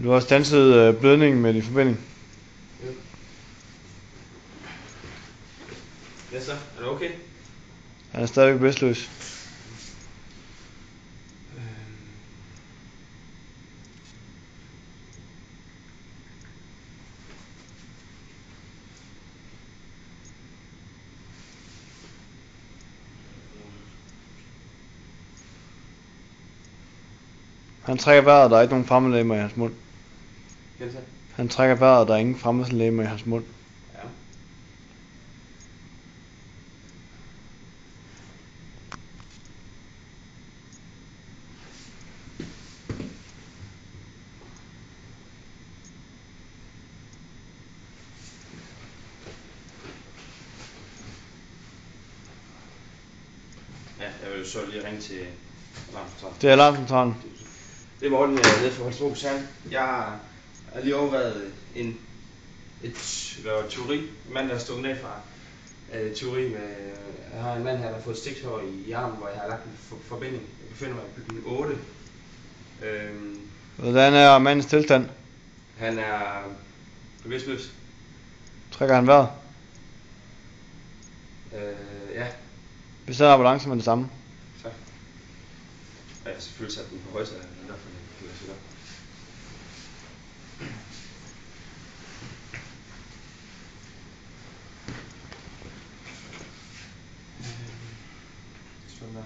Du har standset blødningen med din forbinding. Ja så, er du okay? Han er stadigvæk bevidstløs. Han trækker vejret, der er ikke nogen fremmedlegemer i hans mund. Han trækker vejret, der er ingen fremmedlegemer i hans mund. Ja. Ja, jeg vil så lige ringe til alarmcentralen. Det er alarmcentralen. Det er Morten nede fra Holstebro Kaserne. Jeg har lige overvejet et teori. En mand, der er stukket ned fra teori med... Jeg har en mand her, der har fået stikshår i armen, hvor jeg har lagt en forbinding. Jeg befinder mig i bygning 8. Hvordan er mandens tilstand? Han er bevidstløs. Trækker han vejret? Ja. Vi sender ambulance med det samme. Så. Jeg har selvfølgelig sat den på højtaler, men derfor kan jeg sige sådan der.